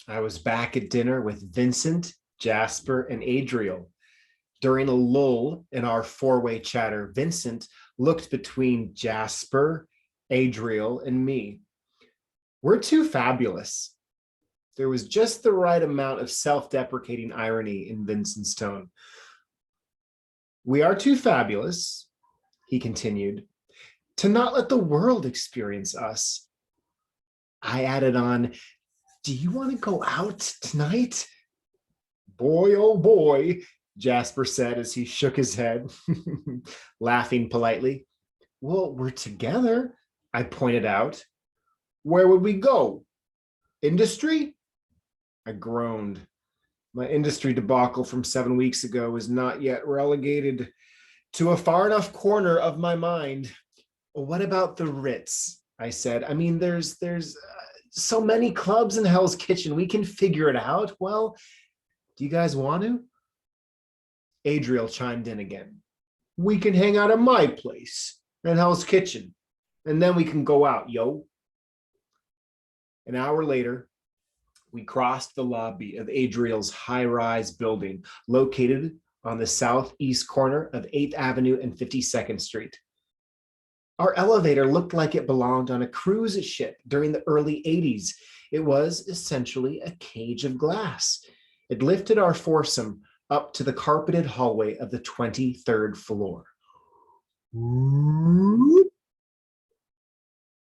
I was back at dinner with Vincent, Jasper, and Adriel. During a lull in our four-way chatter, Vincent looked between Jasper, Adriel, and me. We're too fabulous. There was just the right amount of self-deprecating irony in Vincent's tone. We are too fabulous, he continued, to not let the world experience us. I added on, do you want to go out tonight? Boy, oh boy, Jasper said as he shook his head, laughing politely. Well, we're together, I pointed out. Where would we go? Industry? I groaned. My industry debacle from 7 weeks ago was not yet relegated to a far enough corner of my mind. Well, what about the Ritz? I said. I mean, there's so many clubs in Hell's Kitchen. We can figure it out. Well, do you guys want to? Adriel chimed in again. We can hang out at my place in Hell's Kitchen, and then we can go out, yo. An hour later, we crossed the lobby of Adriel's high-rise building located on the southeast corner of 8th Avenue and 52nd Street. Our elevator looked like it belonged on a cruise ship during the early 80s. It was essentially a cage of glass. It lifted our foursome up to the carpeted hallway of the 23rd floor.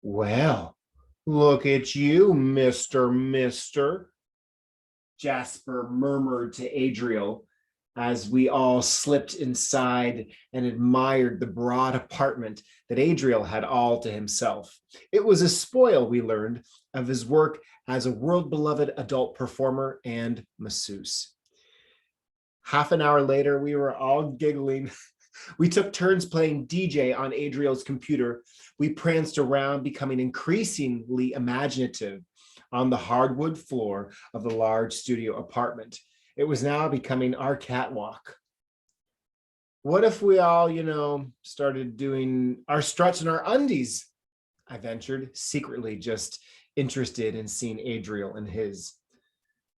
Well, look at you, Mister. Jasper murmured to Adriel as we all slipped inside and admired the broad apartment that Adriel had all to himself. It was a spoil, we learned, of his work as a world-beloved adult performer and masseuse. Half an hour later, we were all giggling. We took turns playing DJ on Adriel's computer. We pranced around, becoming increasingly imaginative on the hardwood floor of the large studio apartment. It was now becoming our catwalk. What if we all, started doing our struts in our undies? I ventured, secretly just interested in seeing Adriel and his.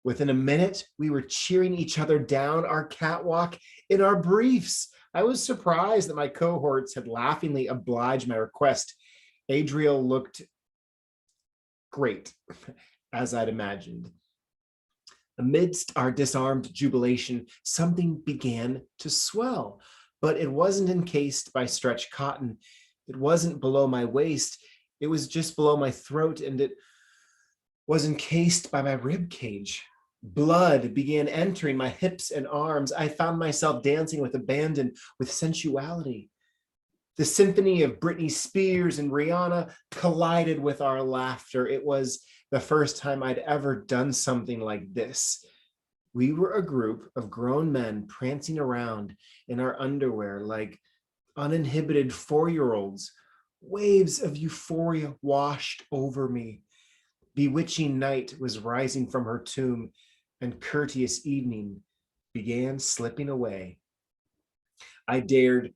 Within a minute, we were cheering each other down our catwalk in our briefs. I was surprised that my cohorts had laughingly obliged my request. Adriel looked great, as I'd imagined. Amidst our disarmed jubilation, something began to swell, but it wasn't encased by stretch cotton. It wasn't below my waist. It was just below my throat, and it was encased by my rib cage. Blood began entering my hips and arms. I found myself dancing with abandon, with sensuality. The symphony of Britney Spears and Rihanna collided with our laughter. It was the first time I'd ever done something like this. We were a group of grown men prancing around in our underwear like uninhibited 4-year-olds. Waves of euphoria washed over me. Bewitching night was rising from her tomb, and courteous evening began slipping away. I dared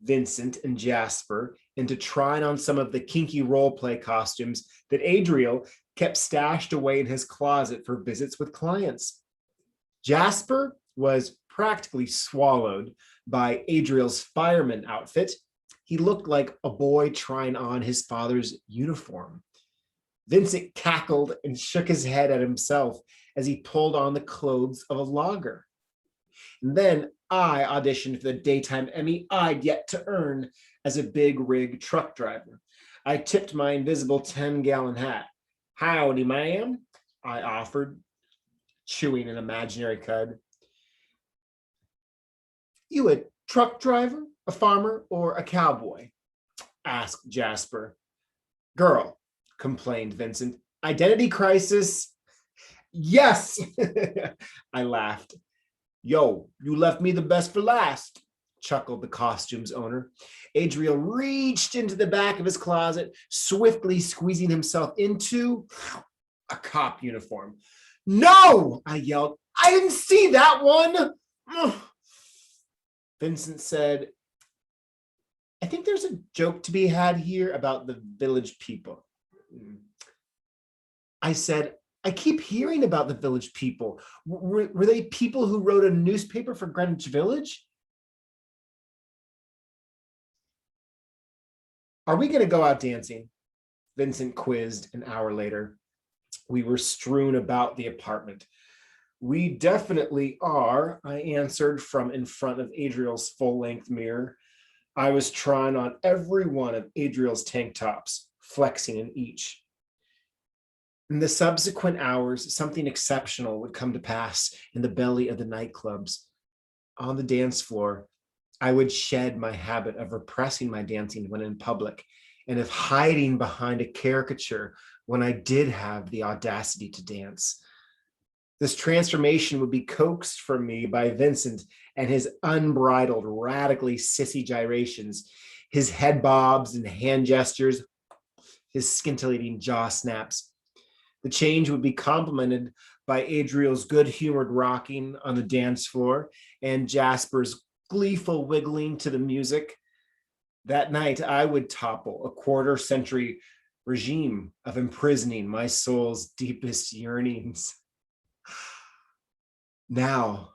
Vincent and Jasper into trying on some of the kinky role-play costumes that Adriel kept stashed away in his closet for visits with clients. Jasper was practically swallowed by Adriel's fireman outfit. He looked like a boy trying on his father's uniform. Vincent cackled and shook his head at himself as he pulled on the clothes of a logger. And then I auditioned for the daytime Emmy I'd yet to earn as a big rig truck driver. I tipped my invisible 10-gallon hat. Howdy, ma'am, I offered, chewing an imaginary cud. You a truck driver, a farmer, or a cowboy? Asked Jasper. Girl, complained Vincent. Identity crisis. Yes, I laughed. Yo, you left me the best for last, chuckled the costumes owner. Adriel reached into the back of his closet, swiftly squeezing himself into a cop uniform. No, I yelled. I didn't see that one. Vincent said, I think there's a joke to be had here about the village people. I said, I keep hearing about the village people. Were they people who wrote a newspaper for Greenwich Village? Are we going to go out dancing? Vincent quizzed an hour later. We were strewn about the apartment. We definitely are, I answered from in front of Adriel's full-length mirror. I was trying on every one of Adriel's tank tops, flexing in each. In the subsequent hours, something exceptional would come to pass in the belly of the nightclubs. On the dance floor, I would shed my habit of repressing my dancing when in public and of hiding behind a caricature when I did have the audacity to dance. This transformation would be coaxed from me by Vincent and his unbridled, radically sissy gyrations, his head bobs and hand gestures, his scintillating jaw snaps. The change would be complemented by Adriel's good-humored rocking on the dance floor and Jasper's gleeful wiggling to the music. That night, I would topple a quarter-century regime of imprisoning my soul's deepest yearnings. Now,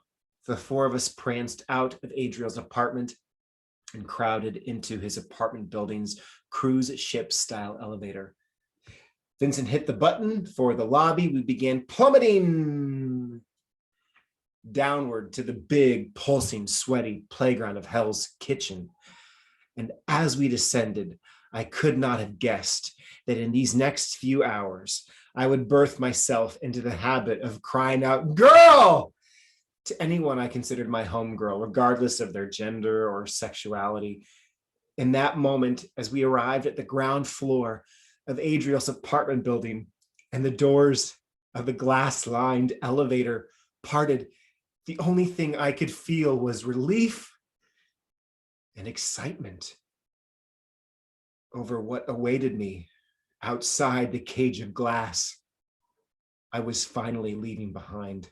the four of us pranced out of Adriel's apartment and crowded into his apartment building's cruise ship-style elevator. Vincent hit the button for the lobby. We began plummeting downward to the big, pulsing, sweaty playground of Hell's Kitchen. And as we descended, I could not have guessed that in these next few hours, I would birth myself into the habit of crying out, "Girl!" to anyone I considered my homegirl, regardless of their gender or sexuality. In that moment, as we arrived at the ground floor of Adriel's apartment building and the doors of the glass-lined elevator parted, the only thing I could feel was relief and excitement over what awaited me outside the cage of glass I was finally leaving behind.